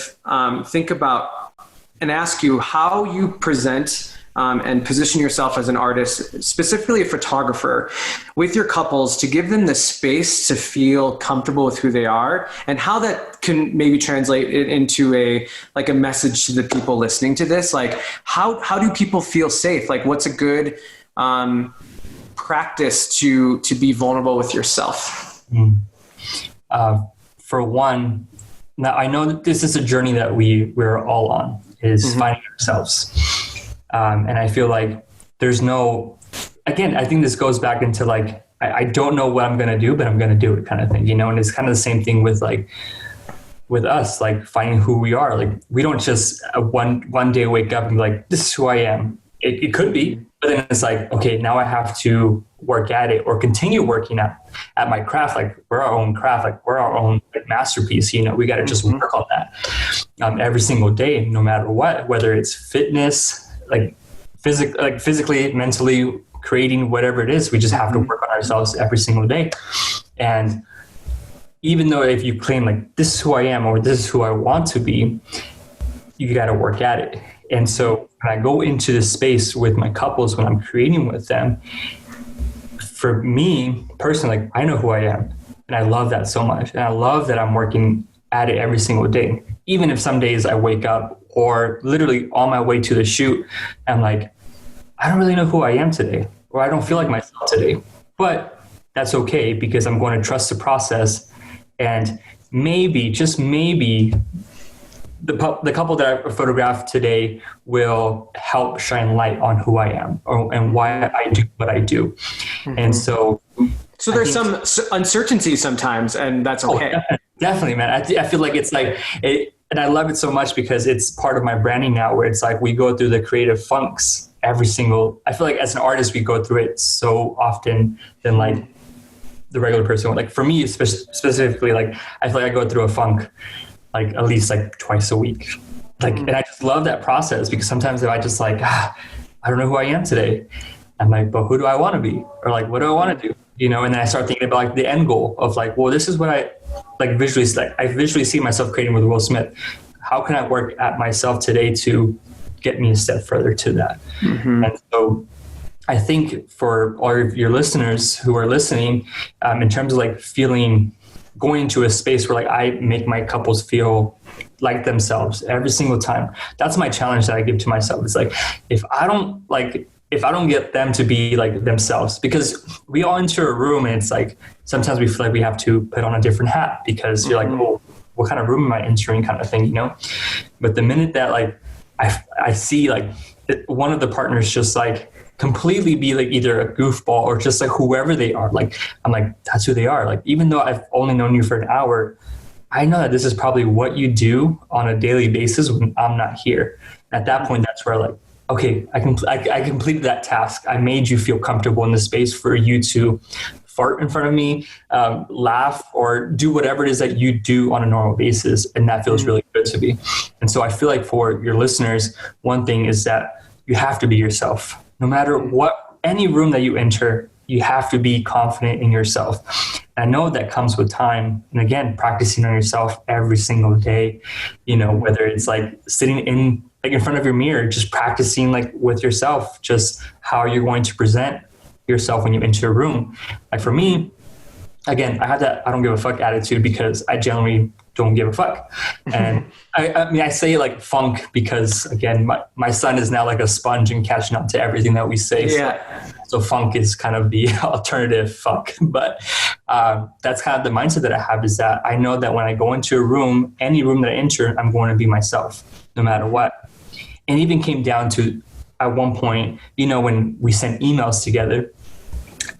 think about and ask you how you present and position yourself as an artist, specifically a photographer, with your couples, to give them the space to feel comfortable with who they are, and how that can maybe translate it into a message to the people listening to this. Like, how do people feel safe? Like, what's a good practice to be vulnerable with yourself? For one, now I know that this is a journey that we're all on, is finding ourselves. And I feel like there's no, again, I think this goes back into like, I don't know what I'm going to do, but I'm going to do it kind of thing, you know? And it's kind of the same thing with like, with us, like finding who we are. Like, we don't just one day wake up and be like, this is who I am. It could be, but then it's like, okay, now I have to work at it, or continue working at my craft. Like, we're our own craft, like we're our own like masterpiece, you know? We got to just work on that every single day, no matter what, whether it's fitness, like physically, mentally, creating whatever it is. We just have to work on ourselves every single day. And even though if you claim like, this is who I am, or this is who I want to be, you got to work at it. And so when I go into this space with my couples, when I'm creating with them, for me personally, like, I know who I am, and I love that so much. And I love that I'm working at it every single day. Even if some days I wake up or literally on my way to the shoot, I'm like, I don't really know who I am today, or I don't feel like myself today, but that's okay, because I'm going to trust the process. And maybe, just maybe, the couple that I photographed today will help shine light on who I am, and why I do what I do. Mm-hmm. And so there's some uncertainty sometimes, and that's okay. Oh, definitely, man. I feel like it's like it, and I love it so much because it's part of my branding now, where it's like we go through the creative funks I feel like as an artist, we go through it so often than like the regular person. Like for me specifically, like I feel like I go through a funk like at least like twice a week. Like, and I just love that process, because sometimes if I just like, I don't know who I am today, I'm like, but who do I want to be? Or like, what do I want to do? You know, and then I start thinking about like the end goal of like, well, this is what I like visually, like I visually see myself creating with Will Smith. How can I work at myself today to get me a step further to that? Mm-hmm. And so I think for all of your listeners who are listening, in terms of like going into a space where like I make my couples feel like themselves every single time. That's my challenge that I give to myself. It's like, if I don't get them to be like themselves, because we all enter a room and it's like, sometimes we feel like we have to put on a different hat, because you're like, oh, what kind of room am I entering, kind of thing, you know? But the minute that like, I see like one of the partners just like completely be like either a goofball or just like whoever they are, like I'm like, that's who they are. Like, even though I've only known you for an hour, I know that this is probably what you do on a daily basis when I'm not here. At that point, that's where like, okay, I completed that task. I made you feel comfortable in the space for you to fart in front of me, laugh, or do whatever it is that you do on a normal basis. And that feels really good to me. And so I feel like for your listeners, one thing is that you have to be yourself. No matter what, any room that you enter, you have to be confident in yourself. I know that comes with time. And again, practicing on yourself every single day, you know, whether it's like sitting in front of your mirror, just practicing like with yourself, just how you're going to present yourself when you enter a room. Like for me, again, I have that I don't give a fuck attitude, because I generally don't give a fuck. And I mean, I say like funk because, again, my son is now like a sponge and catching on to everything that we say. Yeah. So funk is kind of the alternative fuck. But that's kind of the mindset that I have, is that I know that when I go into a room, any room that I enter, I'm going to be myself no matter what. And even came down to, at one point, you know, when we sent emails together,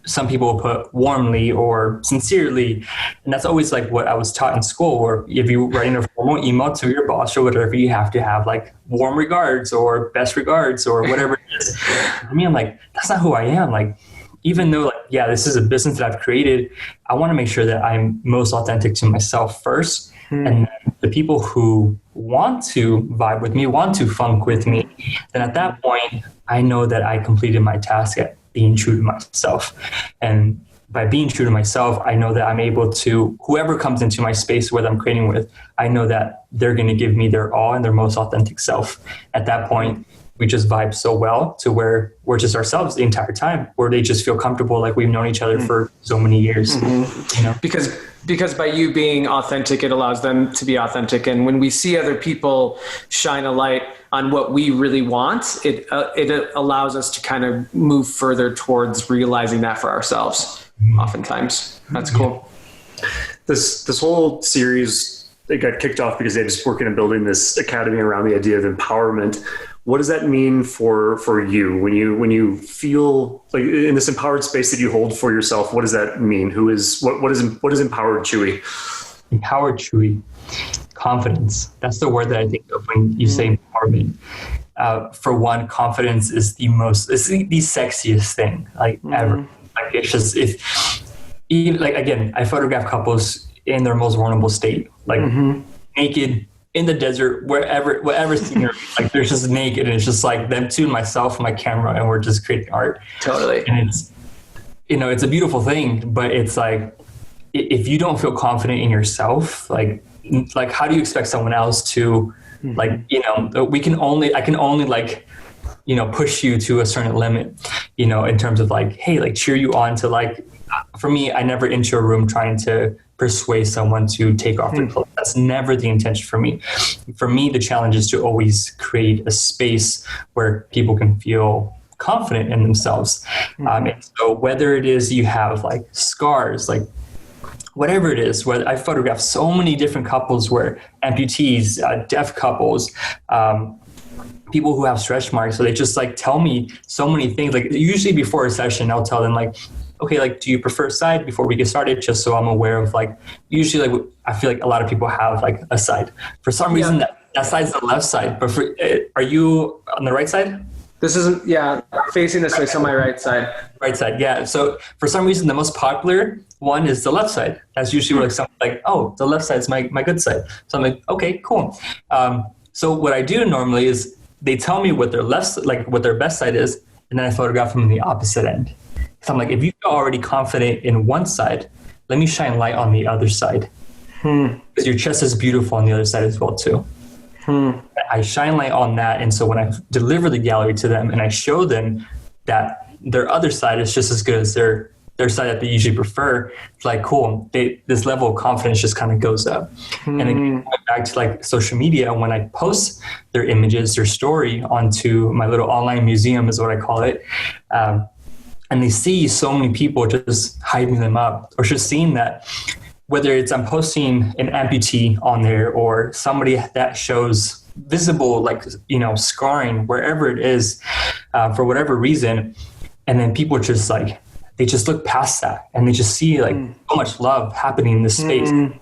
some people will put warmly or sincerely. And that's always like what I was taught in school, or if you're writing a formal email to your boss or whatever, you have to have like warm regards or best regards or whatever it is. For me, I'm like, that's not who I am. Like, even though like, yeah, this is a business that I've created, I want to make sure that I'm most authentic to myself first. And the people who want to vibe with me, want to funk with me, then at that point, I know that I completed my task at being true to myself. And by being true to myself, I know that I'm able to, whoever comes into my space, whether I'm creating with, I know that they're going to give me their all and their most authentic self. At that point, we just vibe so well to where we're just ourselves the entire time, where they just feel comfortable, like we've known each other for so many years. You know? Because by you being authentic, it allows them to be authentic. And when we see other people shine a light on what we really want, it allows us to kind of move further towards realizing that for ourselves. Oftentimes, that's cool. This whole series, it got kicked off because they just working on building this academy around the idea of empowerment. What does that mean for you when you feel like in this empowered space that you hold for yourself? What does that mean? What is empowered Chuy? Empowered Chuy, confidence. That's the word that I think of when you say empowerment. For one, confidence is the sexiest thing like ever. Like it's just again, I photograph couples in their most vulnerable state, like naked. In the desert, whatever scenery, like they're just naked, and it's just like them two and myself and my camera, and we're just creating art. Totally. And it's, you know, it's a beautiful thing, but it's like, if you don't feel confident in yourself, like how do you expect someone else to, like, you know, I can only like push you to a certain limit, in terms of like, hey, like cheer you on to like, for me, I never enter a room trying to persuade someone to take off their clothes. That's never the intention for me. For me, the challenge is to always create a space where people can feel confident in themselves. And so whether it is you have like scars, like whatever it is, where I photographed so many different couples where amputees, deaf couples, people who have stretch marks. So they just like tell me so many things. Like usually before a session, I'll tell them like, okay, like, do you prefer side before we get started? Just so I'm aware of like, usually like, I feel like a lot of people have like a side. For some reason that side's the left side, but are you on the right side? This isn't, facing this way, so my right side. Right side, yeah. So for some reason, the most popular one is the left side. That's usually where like something like, oh, the left side's my good side. So I'm like, okay, cool. So what I do normally is they tell me what their what their best side is, and then I photograph them on the opposite end. So I'm like, if you feel already confident in one side, let me shine light on the other side. Because your chest is beautiful on the other side as well too. I shine light on that. And so when I deliver the gallery to them and I show them that their other side is just as good as their side that they usually prefer, it's like, cool, this level of confidence just kind of goes up. And then going back to like social media, when I post their images, their story onto my little online museum is what I call it. And they see so many people just hyping them up, or just seeing that, whether it's I'm posting an amputee on there or somebody that shows visible, like, scarring wherever it is, for whatever reason. And then people just like, they just look past that and they just see like so much love happening in this space. And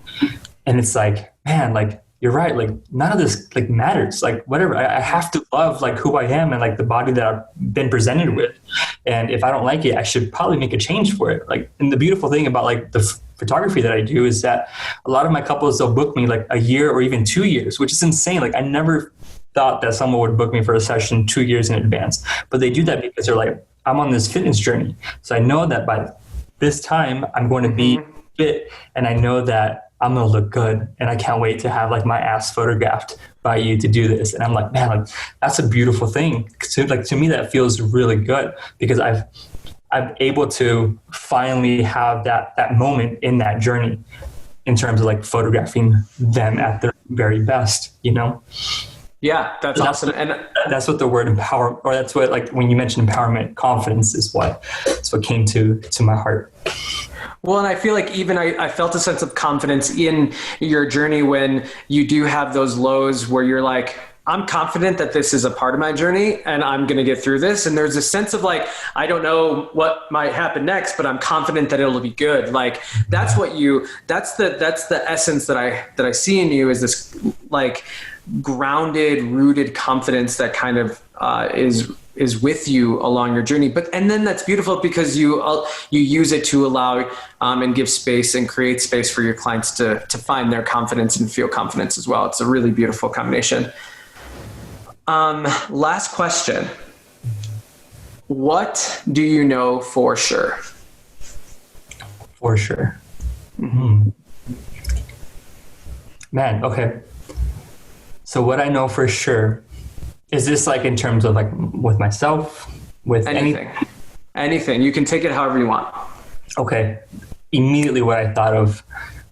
it's like, man, like, you're right. Like none of this like matters. Like whatever, I have to love like who I am and like the body that I've been presented with. And if I don't like it, I should probably make a change for it. Like, and the beautiful thing about like the photography that I do is that a lot of my couples, they'll book me like a year or even 2 years, which is insane. Like I never thought that someone would book me for a session 2 years in advance, but they do that because they're like, I'm on this fitness journey. So I know that by this time I'm going to be fit, and I know that I'm going to look good, and I can't wait to have like my ass photographed by you to do this. And I'm like, man, like that's a beautiful thing. To me, that feels really good because I'm able to finally have that moment in that journey in terms of like photographing them at their very best, Yeah, that's awesome. And that's what the word empower, or that's what, like when you mentioned empowerment, confidence is what came to my heart. Well, and I feel like even I felt a sense of confidence in your journey when you do have those lows where you're like, I'm confident that this is a part of my journey and I'm going to get through this. And there's a sense of like, I don't know what might happen next, but I'm confident that it'll be good. Like that's the essence that I see in you, is this like grounded, rooted confidence that kind of is with you along your journey. And then that's beautiful because you use it to allow and give space and create space for your clients to find their confidence and feel confidence as well. It's a really beautiful combination. Last question. What do you know for sure? For sure. Man, okay. So what I know for sure, is this like in terms of like with myself, with anything? You can take it however you want. Okay. Immediately what I thought of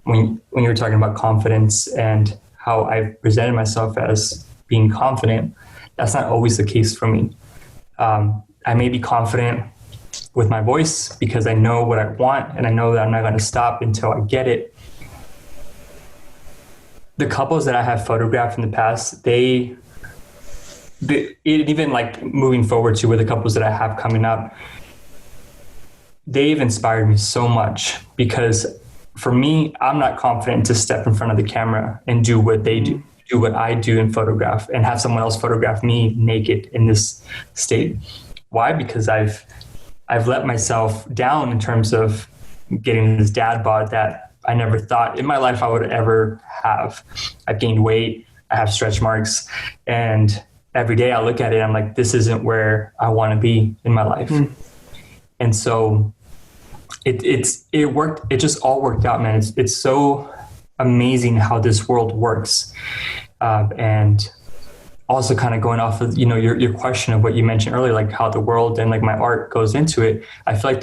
when you were talking about confidence and how I presented myself as being confident, that's not always the case for me. I may be confident with my voice because I know what I want and I know that I'm not going to stop until I get it. The couples that I have photographed in the past, even like moving forward to with the couples that I have coming up, they've inspired me so much because for me, I'm not confident to step in front of the camera and do what they do what I do in photograph and have someone else photograph me naked in this state. Why? Because I've let myself down in terms of getting this dad bod that I never thought in my life I would ever have. I've gained weight, I have stretch marks, and every day I look at it, I'm like, this isn't where I want to be in my life. And so it worked. It just all worked out, man. It's so amazing how this world works. And also kind of going off of, your question of what you mentioned earlier, like how the world and like my art goes into it. I feel like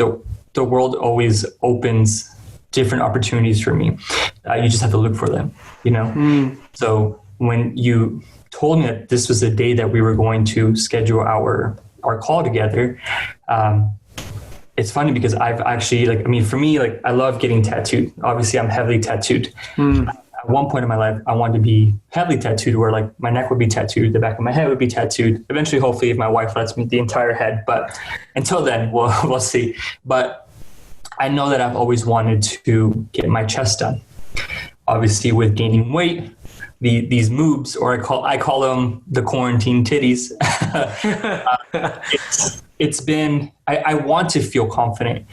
the world always opens different opportunities for me. You just have to look for them, So when you told me that this was the day that we were going to schedule our call together, it's funny because I've actually, for me, like, I love getting tattooed. Obviously, I'm heavily tattooed. At one point in my life, I wanted to be heavily tattooed, where like my neck would be tattooed, the back of my head would be tattooed. Eventually, hopefully, if my wife lets me, the entire head. But until then, we'll see. But I know that I've always wanted to get my chest done. Obviously, with gaining weight, these moobs, or I call them the quarantine titties. It's been, I want to feel confident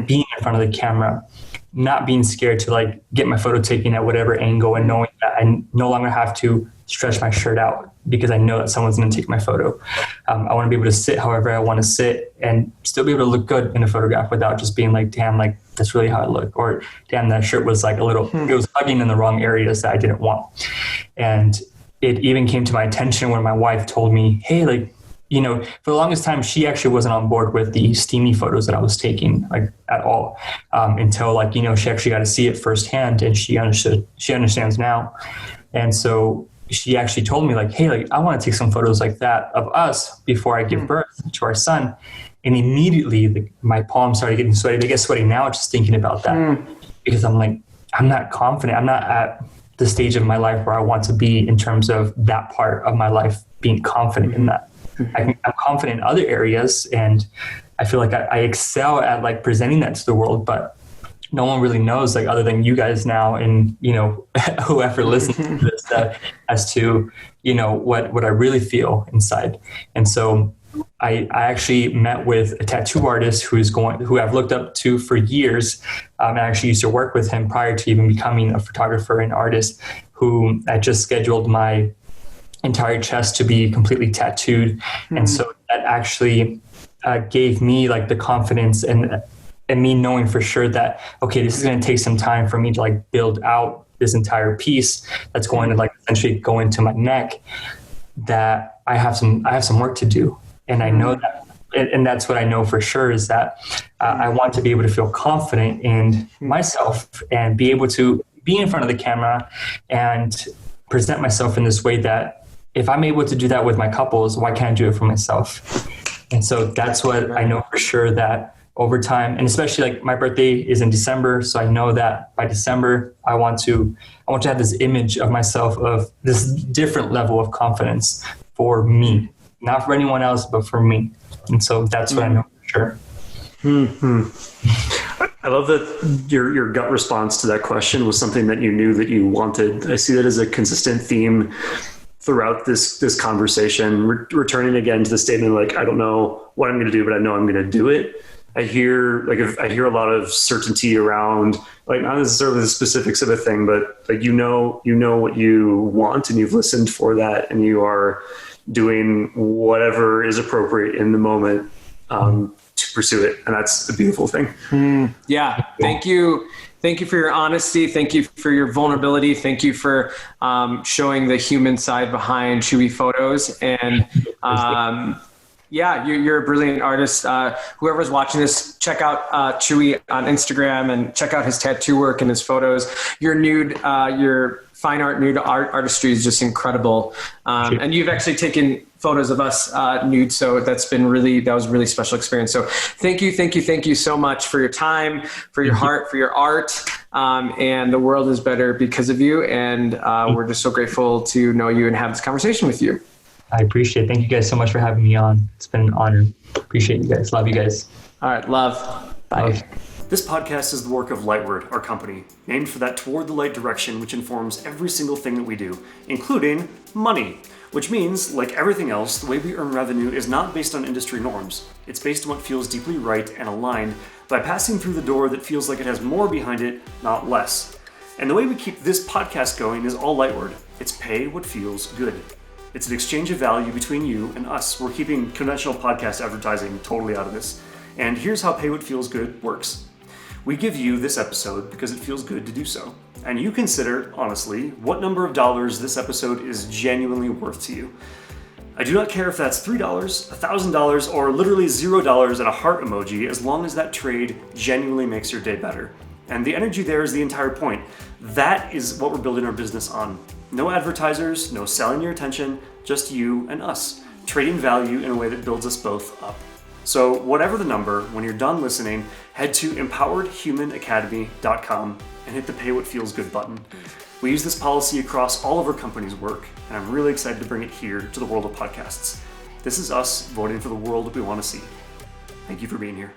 being in front of the camera, not being scared to like get my photo taken at whatever angle, and knowing that I no longer have to stretch my shirt out because I know that someone's going to take my photo. I want to be able to sit however I want to sit and still be able to look good in a photograph without just being like, damn, like that's really how I look, or damn, that shirt was like a little, it was hugging in the wrong areas that I didn't want. And it even came to my attention when my wife told me, hey, like, for the longest time, she actually wasn't on board with the steamy photos that I was taking, like at all, until like, she actually got to see it firsthand, and she understands now. And so she actually told me like, hey, like I want to take some photos like that of us before I give birth to our son. And immediately my palms started getting sweaty. They get sweaty now just thinking about that, because I'm like, I'm not confident. I'm not at the stage of my life where I want to be in terms of that part of my life, being confident in that. I'm confident in other areas, and I feel like I excel at like presenting that to the world, but no one really knows, like other than you guys now, and whoever listens to this, as to what I really feel inside. And so I actually met with a tattoo artist who I've looked up to for years. I actually used to work with him prior to even becoming a photographer and artist, who I just scheduled my entire chest to be completely tattooed. And so that actually gave me like the confidence and me knowing for sure that, okay, this is going to take some time for me to like build out this entire piece that's going to like essentially go into my neck, that I have some work to do. And I know that, and that's what I know for sure, is that I want to be able to feel confident in myself and be able to be in front of the camera and present myself in this way that, if I'm able to do that with my couples, why can't I do it for myself? And so that's what I know for sure, that over time, and especially like my birthday is in December. So I know that by December, I want to have this image of myself, of this different level of confidence for me, not for anyone else, but for me. And so that's what I know for sure. I love that your gut response to that question was something that you knew that you wanted. I see that as a consistent theme throughout this conversation, returning again to the statement, like, I don't know what I'm going to do, but I know I'm going to do it. I hear a lot of certainty around, like, not necessarily the specifics of a thing, but like, you know what you want, and you've listened for that, and you are doing whatever is appropriate in the moment to pursue it. And that's a beautiful thing. Yeah. Thank you. Thank you for your honesty. Thank you for your vulnerability. Thank you for showing the human side behind Chuy photos. And yeah, you're a brilliant artist. Whoever's watching this, check out Chuy on Instagram and check out his tattoo work and his photos. Your fine art nude artistry is just incredible. And you've actually taken photos of us nude. So that was a really special experience. So thank you so much for your time, for your heart, for your art. And the world is better because of you. And we're just so grateful to know you and have this conversation with you. I appreciate it. Thank you guys so much for having me on. It's been an honor. Appreciate you guys. Love you guys. All right. Love. Bye. Love. This podcast is the work of Lightward, our company, named for that toward the light direction which informs every single thing that we do, including money. Which means, like everything else, the way we earn revenue is not based on industry norms. It's based on what feels deeply right and aligned by passing through the door that feels like it has more behind it, not less. And the way we keep this podcast going is all Lightward. It's pay what feels good. It's an exchange of value between you and us. We're keeping conventional podcast advertising totally out of this. And here's how Pay What Feels Good works. We give you this episode because it feels good to do so. and you consider, honestly, what number of dollars this episode is genuinely worth to you. I do not care if that's $3, $1,000, or literally $0 and a heart emoji, as long as that trade genuinely makes your day better. And the energy there is the entire point. That is what we're building our business on. No advertisers, no selling your attention, just you and us, trading value in a way that builds us both up. So whatever the number, when you're done listening, head to empoweredhumanacademy.com and hit the pay what feels good button. We use this policy across all of our company's work, and I'm really excited to bring it here to the world of podcasts. This is us voting for the world we want to see. Thank you for being here.